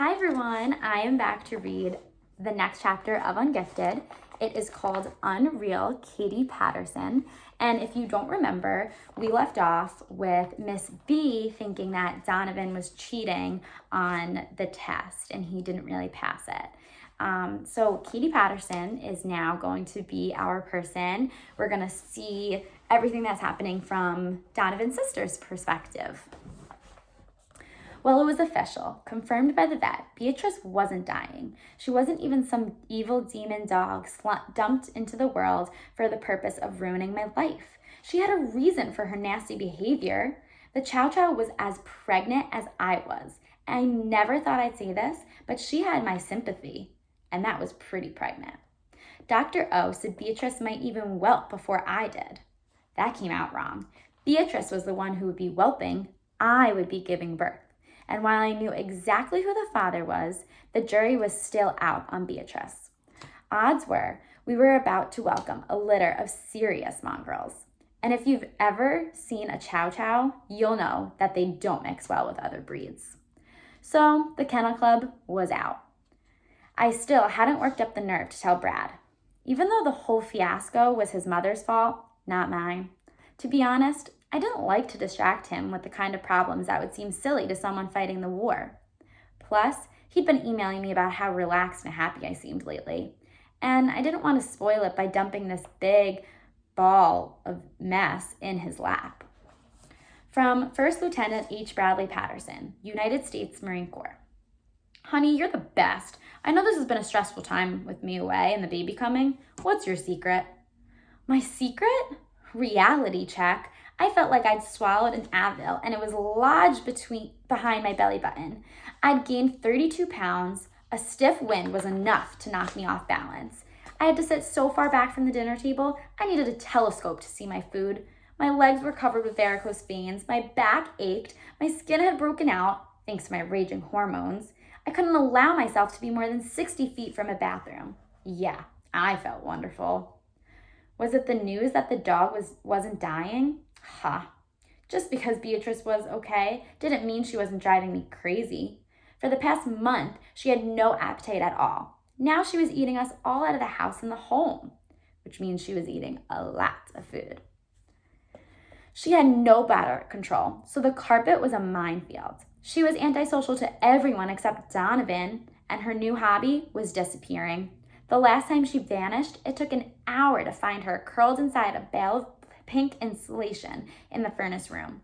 Hi everyone, I am back to read the next chapter of Ungifted. It is called Unreal, Katie Patterson. And if you don't remember, we left off with Miss B thinking that Donovan was cheating on the test and he didn't really pass it. So Katie Patterson is now going to be our person. We're going to see everything that's happening from Donovan's sister's perspective. Well, it was official, confirmed by the vet. Beatrice wasn't dying. She wasn't even some evil demon dog dumped into the world for the purpose of ruining my life. She had a reason for her nasty behavior. The Chow Chow was as pregnant as I was. I never thought I'd say this, but she had my sympathy, and that was pretty pregnant. Dr. O said Beatrice might even whelp before I did. That came out wrong. Beatrice was the one who would be whelping. I would be giving birth. And while I knew exactly who the father was, the jury was still out on Beatrice. Odds were we were about to welcome a litter of serious mongrels. And if you've ever seen a Chow Chow, you'll know that they don't mix well with other breeds. So the Kennel Club was out. I still hadn't worked up the nerve to tell Brad. Even though the whole fiasco was his mother's fault, not mine. To be honest, I didn't like to distract him with the kind of problems that would seem silly to someone fighting the war. Plus, he'd been emailing me about how relaxed and happy I seemed lately, and I didn't want to spoil it by dumping this big ball of mess in his lap. From First Lieutenant H. Bradley Patterson, United States Marine Corps. Honey, you're the best. I know this has been a stressful time with me away and the baby coming. What's your secret? My secret? Reality check. I felt like I'd swallowed an Advil and it was lodged behind my belly button. I'd gained 32 pounds. A stiff wind was enough to knock me off balance. I had to sit so far back from the dinner table, I needed a telescope to see my food. My legs were covered with varicose veins. My back ached. My skin had broken out, thanks to my raging hormones. I couldn't allow myself to be more than 60 feet from a bathroom. Yeah, I felt wonderful. Was it the news that the dog wasn't dying? Just because Beatrice was okay didn't mean she wasn't driving me crazy. For the past month, she had no appetite at all. Now she was eating us all out of the house and the home, which means she was eating a lot of food. She had no bladder control, so the carpet was a minefield. She was antisocial to everyone except Donovan, and her new hobby was disappearing. The last time she vanished, it took an hour to find her curled inside a bale of pink insulation in the furnace room,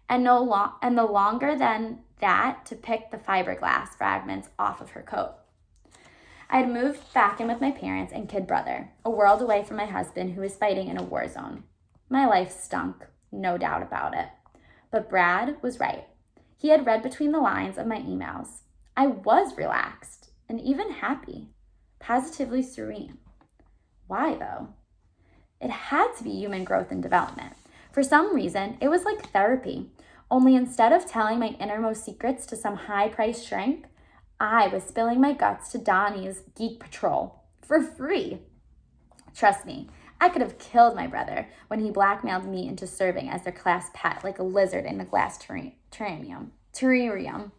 and the longer than that to pick the fiberglass fragments off of her coat. I had moved back in with my parents and kid brother, a world away from my husband who was fighting in a war zone. My life stunk, no doubt about it. But Brad was right. He had read between the lines of my emails. I was relaxed and even happy, positively serene. Why though? It had to be human growth and development. For some reason, it was like therapy. Only instead of telling my innermost secrets to some high-priced shrink, I was spilling my guts to Donnie's Geek Patrol for free. Trust me, I could have killed my brother when he blackmailed me into serving as their class pet like a lizard in a glass terrarium.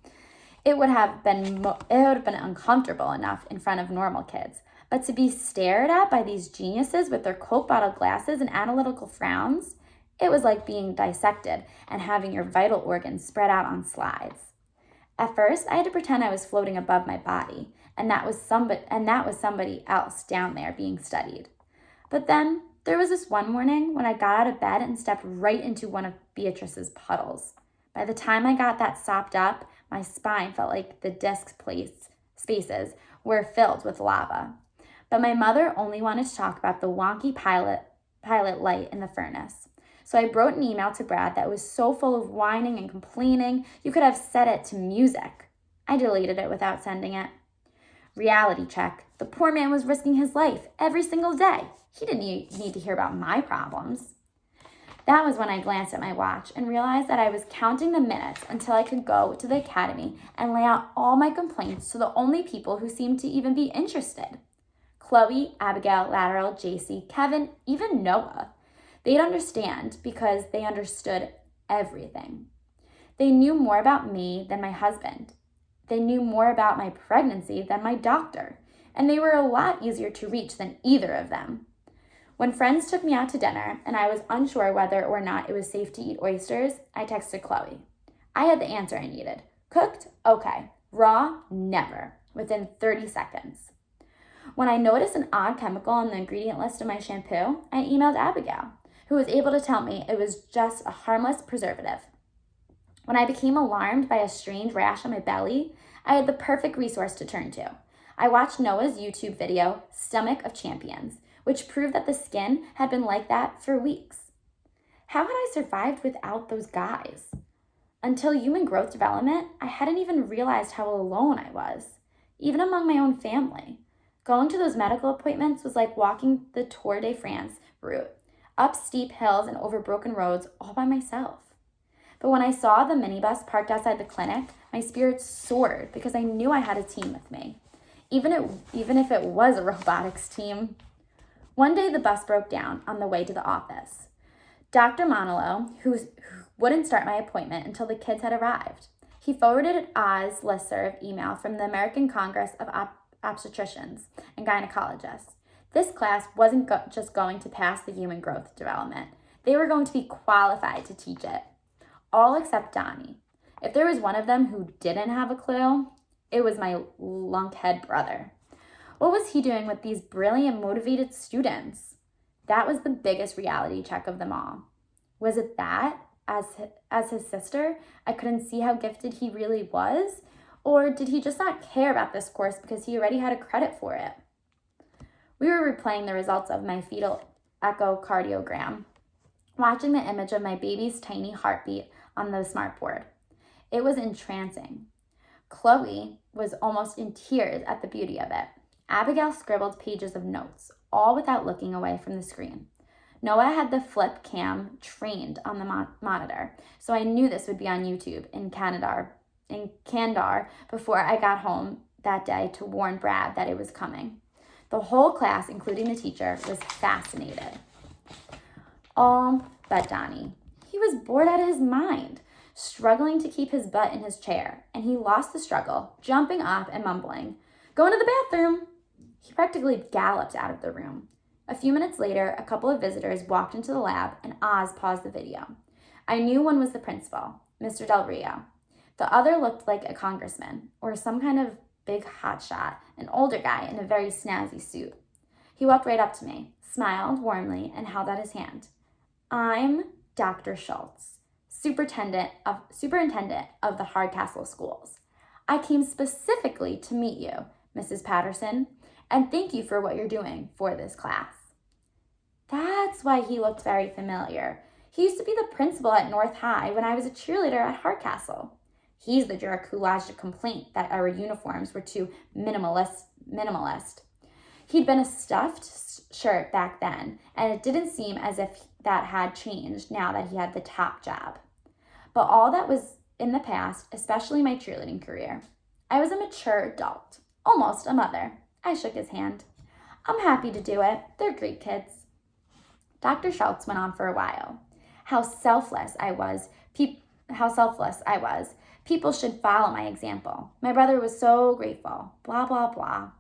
It would have been uncomfortable enough in front of normal kids. But to be stared at by these geniuses with their Coke bottle glasses and analytical frowns, it was like being dissected and having your vital organs spread out on slides. At first, I had to pretend I was floating above my body, and that was somebody else down there being studied. But then there was this one morning when I got out of bed and stepped right into one of Beatrice's puddles. By the time I got that sopped up, my spine felt like the disc spaces were filled with lava. But my mother only wanted to talk about the wonky pilot light in the furnace. So I wrote an email to Brad that was so full of whining and complaining, you could have set it to music. I deleted it without sending it. Reality check. The poor man was risking his life every single day. He didn't need to hear about my problems. That was when I glanced at my watch and realized that I was counting the minutes until I could go to the academy and lay out all my complaints to the only people who seemed to even be interested. Chloe, Abigail, Lateral, JC, Kevin, even Noah. They'd understand because they understood everything. They knew more about me than my husband. They knew more about my pregnancy than my doctor, and they were a lot easier to reach than either of them. When friends took me out to dinner and I was unsure whether or not it was safe to eat oysters, I texted Chloe. I had the answer I needed. Cooked? Okay. Raw? Never. Within 30 seconds. When I noticed an odd chemical on the ingredient list of my shampoo, I emailed Abigail, who was able to tell me it was just a harmless preservative. When I became alarmed by a strange rash on my belly, I had the perfect resource to turn to. I watched Noah's YouTube video, Stomach of Champions, which proved that the skin had been like that for weeks. How had I survived without those guys? Until human growth development, I hadn't even realized how alone I was, even among my own family. Going to those medical appointments was like walking the Tour de France route, up steep hills and over broken roads all by myself. But when I saw the minibus parked outside the clinic, my spirits soared because I knew I had a team with me, even if it was a robotics team. One day the bus broke down on the way to the office. Dr. Manolo, who wouldn't start my appointment until the kids had arrived. He forwarded Oz listserv email from the American Congress of Obstetricians and Gynecologists. This class wasn't just going to pass the human growth development. They were going to be qualified to teach it. All except Donnie. If there was one of them who didn't have a clue, it was my lunkhead brother. What was he doing with these brilliant, motivated students? That was the biggest reality check of them all. Was it that, as his sister, I couldn't see how gifted he really was? Or did he just not care about this course because he already had a credit for it? We were replaying the results of my fetal echocardiogram, watching the image of my baby's tiny heartbeat on the smartboard. It was entrancing. Chloe was almost in tears at the beauty of it. Abigail scribbled pages of notes, all without looking away from the screen. Noah had the flip cam trained on the monitor, so I knew this would be on YouTube in Candar before I got home that day to warn Brad that it was coming. The whole class, including the teacher, was fascinated. All but Donnie. He was bored out of his mind, struggling to keep his butt in his chair, and he lost the struggle, jumping up and mumbling, "Going to the bathroom!" He practically galloped out of the room. A few minutes later, a couple of visitors walked into the lab, and Oz paused the video. I knew one was the principal, Mr. Del Rio. The other looked like a congressman, or some kind of big hotshot, an older guy in a very snazzy suit. He walked right up to me, smiled warmly, and held out his hand. "I'm Dr. Schultz, superintendent of the Hardcastle schools. I came specifically to meet you, Mrs. Patterson, and thank you for what you're doing for this class." That's why he looked very familiar. He used to be the principal at North High when I was a cheerleader at Hardcastle. He's the jerk who lodged a complaint that our uniforms were too minimalist. He'd been a stuffed shirt back then, and it didn't seem as if that had changed now that he had the top job. But all that was in the past, especially my cheerleading career. I was a mature adult, almost a mother. I shook his hand. "I'm happy to do it. They're great kids." Dr. Schultz went on for a while. How selfless I was. People should follow my example. My brother was so grateful. Blah, blah, blah.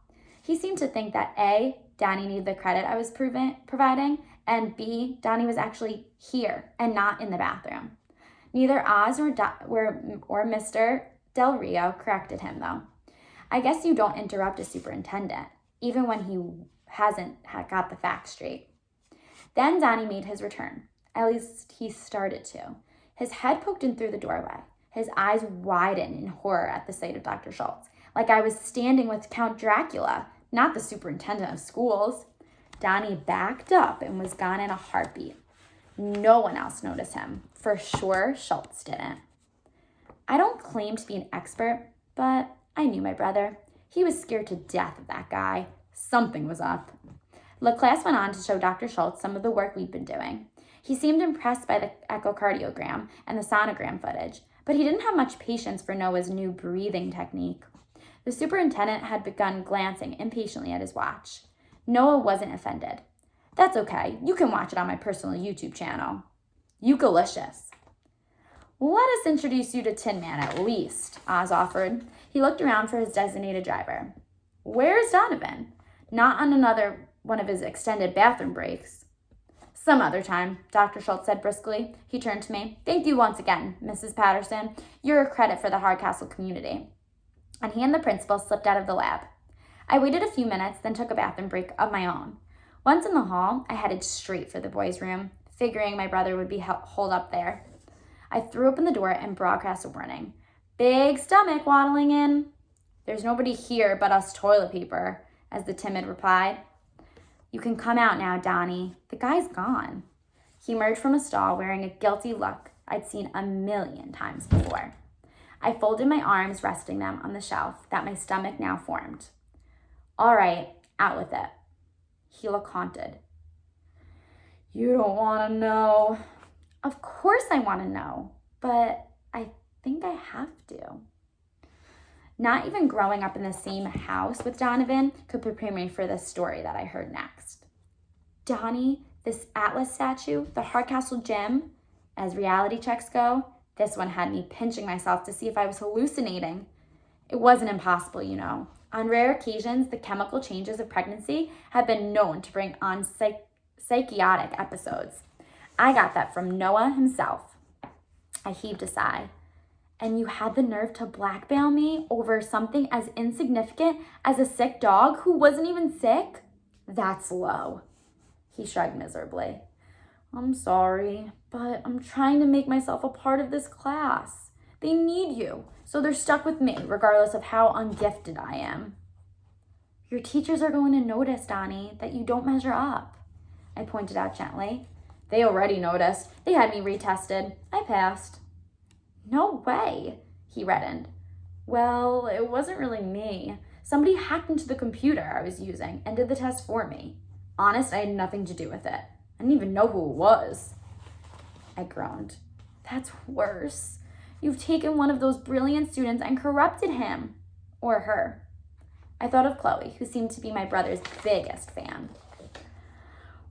He seemed to think that A, Donnie needed the credit I was providing, and B, Donnie was actually here and not in the bathroom. Neither Oz or Mr. Del Rio corrected him, though. I guess you don't interrupt a superintendent, even when he hasn't got the facts straight. Then Donnie made his return. At least he started to. His head poked in through the doorway. His eyes widened in horror at the sight of Dr. Schultz, like I was standing with Count Dracula, not the superintendent of schools. Donnie backed up and was gone in a heartbeat. No one else noticed him. For sure, Schultz didn't. I don't claim to be an expert, but I knew my brother. He was scared to death of that guy. Something was up. The class went on to show Dr. Schultz some of the work we'd been doing. He seemed impressed by the echocardiogram and the sonogram footage, but he didn't have much patience for Noah's new breathing technique. The superintendent had begun glancing impatiently at his watch. Noah wasn't offended. "That's okay. You can watch it on my personal YouTube channel." "Eucalicious." "Let us introduce you to Tin Man at least," Oz offered. He looked around for his designated driver. Where's Donovan? Not on another one of his extended bathroom breaks. Some other time, Dr. Schultz said briskly. He turned to me. Thank you once again, Mrs. Patterson. You're a credit for the Hardcastle community. And he and the principal slipped out of the lab. I waited a few minutes, then took a bathroom break of my own. Once in the hall, I headed straight for the boys' room, figuring my brother would be holed up there. I threw open the door and broadcast a warning. Big stomach waddling in. There's nobody here but us toilet paper, as the timid replied. You can come out now, Donnie. The guy's gone. He emerged from a stall wearing a guilty look I'd seen a million times before. I folded my arms, resting them on the shelf that my stomach now formed. All right, out with it. He looked haunted. You don't want to know. Of course I want to know, but I think I have to. Not even growing up in the same house with Donovan could prepare me for the story that I heard next. Donnie, this Atlas statue, the Hardcastle gym, as reality checks go, this one had me pinching myself to see if I was hallucinating. It wasn't impossible, you know. On rare occasions, the chemical changes of pregnancy have been known to bring on psychotic episodes. I got that from Noah himself. I heaved a sigh. And you had the nerve to blackmail me over something as insignificant as a sick dog who wasn't even sick? That's low. He shrugged miserably. I'm sorry, but I'm trying to make myself a part of this class. They need you, so they're stuck with me, regardless of how ungifted I am. Your teachers are going to notice, Donnie, that you don't measure up. I pointed out gently. They already noticed. They had me retested. I passed. No way, he reddened. Well, it wasn't really me. Somebody hacked into the computer I was using and did the test for me. Honest, I had nothing to do with it. I didn't even know who it was. I groaned. That's worse. You've taken one of those brilliant students and corrupted him. Or her. I thought of Chloe, who seemed to be my brother's biggest fan.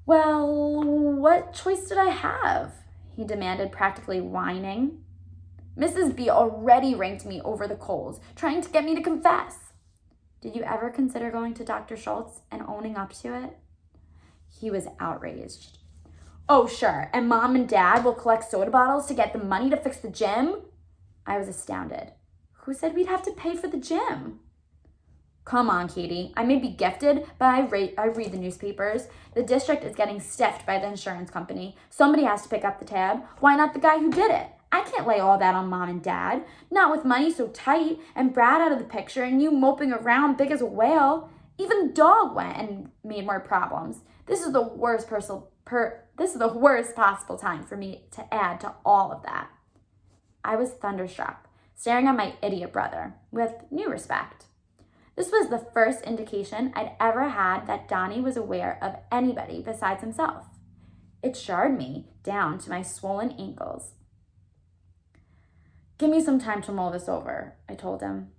Well, what choice did I have? He demanded, practically whining. Mrs. B already ranked me over the coals, trying to get me to confess. Did you ever consider going to Dr. Schultz and owning up to it? He was outraged. Oh, sure, and Mom and Dad will collect soda bottles to get the money to fix the gym? I was astounded. Who said we'd have to pay for the gym? Come on, Katie. I may be gifted, but I read the newspapers. The district is getting stiffed by the insurance company. Somebody has to pick up the tab. Why not the guy who did it? I can't lay all that on Mom and Dad. Not with money so tight and Brad out of the picture and you moping around big as a whale. Even the dog went and made more problems. This is the worst possible time for me to add to all of that. I was thunderstruck, staring at my idiot brother with new respect. This was the first indication I'd ever had that Donnie was aware of anybody besides himself. It jarred me down to my swollen ankles. Give me some time to mull this over, I told him.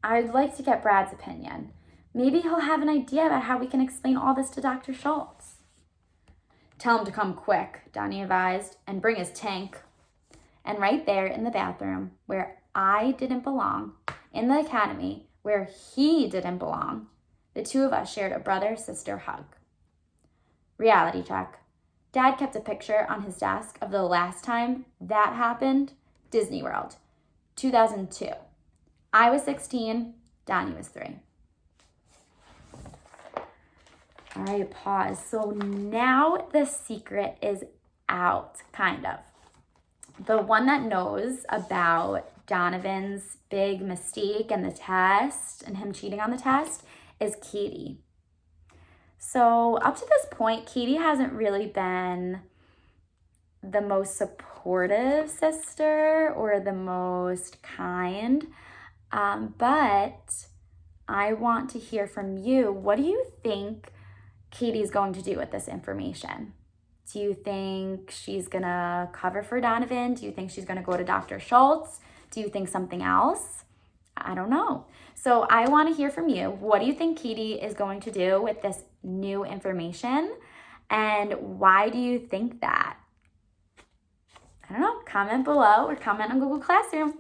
I'd like to get Brad's opinion. Maybe he'll have an idea about how we can explain all this to Dr. Schultz. Tell him to come quick, Donnie advised, and bring his tank. And right there in the bathroom, where I didn't belong, in the academy, where he didn't belong, the two of us shared a brother-sister hug. Reality check. Dad kept a picture on his desk of the last time that happened. Disney World, 2002. I was 16, Donnie was 3. All right, pause. So now the secret is out, kind of. The one that knows about Donovan's big mistake and the test and him cheating on the test is Katie. So up to this point, Katie hasn't really been the most supportive sister or the most kind, but I want to hear from you. What do you think Katie's going to do with this information? Do you think she's gonna cover for Donovan? Do you think she's gonna go to Dr. Schultz? Do you think something else? I don't know. So I want to hear from you. What do you think Katie is going to do with this new information? And why do you think that? I don't know. Comment below or comment on Google Classroom.